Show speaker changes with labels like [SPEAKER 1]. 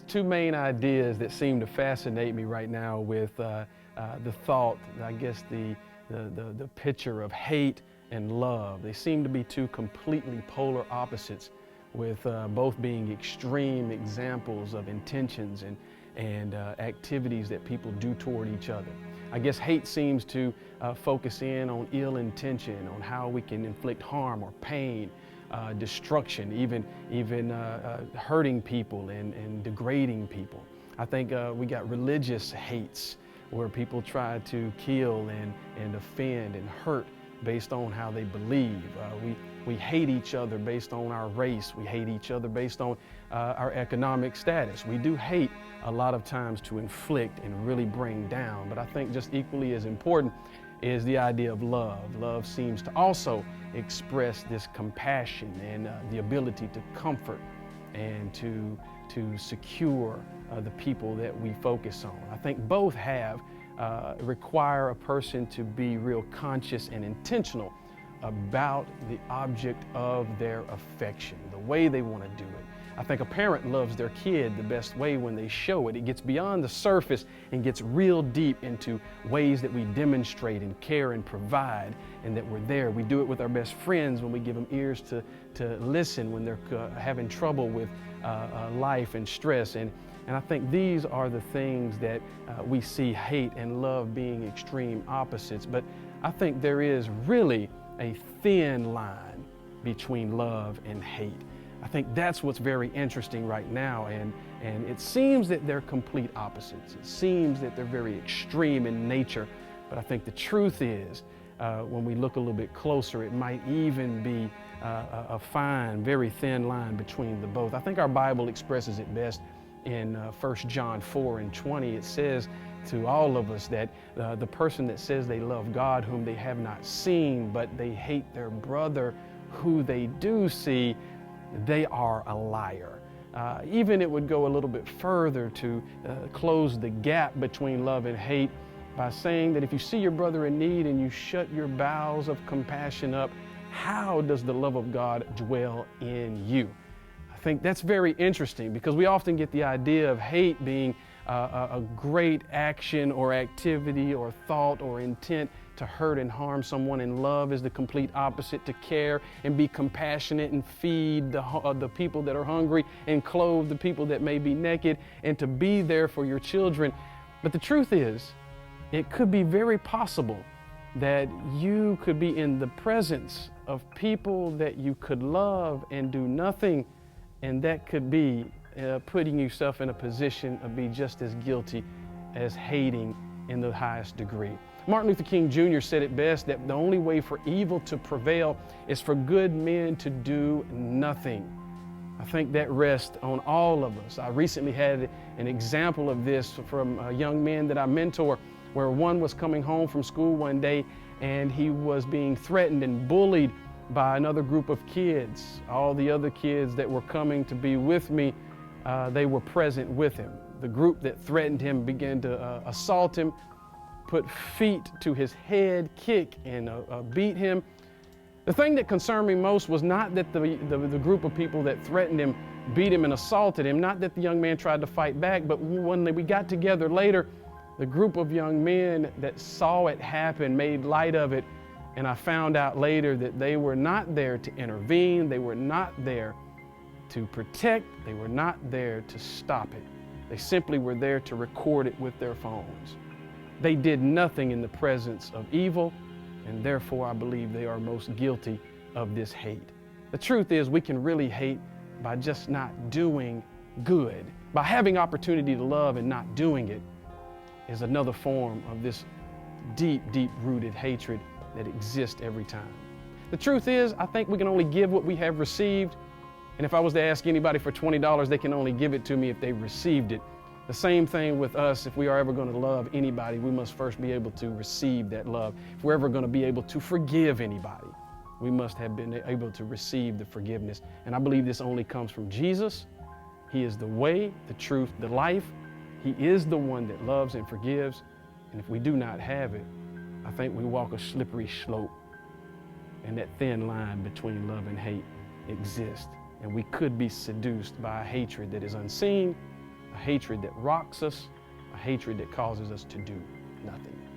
[SPEAKER 1] two main ideas that seem to fascinate me right now with the thought, I guess the picture of hate and love. They seem to be two completely polar opposites, with both being extreme examples of intentions and activities that people do toward each other. I guess hate seems to focus in on ill intention, on how we can inflict harm or pain, destruction, even hurting people and degrading people. I think we got religious hates where people try to kill and offend and hurt based on how they believe. We hate each other based on our race. We hate each other based on our economic status. We do hate a lot of times to inflict and really bring down, but I think just equally as important is the idea of love. Love seems to also express this compassion and the ability to comfort and to secure the people that we focus on. I think both require a person to be real conscious and intentional about the object of their affection, the way they want to do it. I think a parent loves their kid the best way when they show it. It gets beyond the surface and gets real deep into ways that we demonstrate and care and provide, and that we're there. We do it with our best friends when we give them ears to listen when they're having trouble with life and stress. And I think these are the things that we see hate and love being extreme opposites. But I think there is really a thin line between love and hate. I think that's what's very interesting right now, and it seems that they're complete opposites. It seems that they're very extreme in nature, but I think the truth is, when we look a little bit closer, it might even be a fine, very thin line between the both. I think our Bible expresses it best in 1 John 4:20. It says to all of us that the person that says they love God whom they have not seen, but they hate their brother who they do see, they are a liar. Even it would go a little bit further to close the gap between love and hate by saying that if you see your brother in need and you shut your bowels of compassion up, how does the love of God dwell in you? I think that's very interesting, because we often get the idea of hate being a great action or activity or thought or intent to hurt and harm someone, and love is the complete opposite, to care and be compassionate and feed the people that are hungry and clothe the people that may be naked, and to be there for your children. But the truth is, it could be very possible that you could be in the presence of people that you could love and do nothing, and that could be putting yourself in a position of being just as guilty as hating in the highest degree. Martin Luther King Jr. said it best, that the only way for evil to prevail is for good men to do nothing. I think that rests on all of us. I recently had an example of this from young men that I mentor, where one was coming home from school one day and he was being threatened and bullied by another group of kids. All the other kids that were coming to be with me, they were present with him. The group that threatened him began to assault him, put feet to his head, kick and beat him. The thing that concerned me most was not that the group of people that threatened him beat him and assaulted him, not that the young man tried to fight back, but when we got together later, the group of young men that saw it happen made light of it, and I found out later that they were not there to intervene, they were not there to protect, they were not there to stop it. They simply were there to record it with their phones. They did nothing in the presence of evil, and therefore I believe they are most guilty of this hate. The truth is, we can really hate by just not doing good. By having opportunity to love and not doing it is another form of this deep, deep-rooted hatred that exists every time. The truth is, I think we can only give what we have received, and if I was to ask anybody for $20, they can only give it to me if they received it. The same thing with us. If we are ever going to love anybody, we must first be able to receive that love. If we're ever going to be able to forgive anybody, we must have been able to receive the forgiveness. And I believe this only comes from Jesus. He is the way, the truth, the life. He is the one that loves and forgives. And if we do not have it, I think we walk a slippery slope, and that thin line between love and hate exists. And we could be seduced by a hatred that is unseen a hatred that rocks us, a hatred that causes us to do nothing.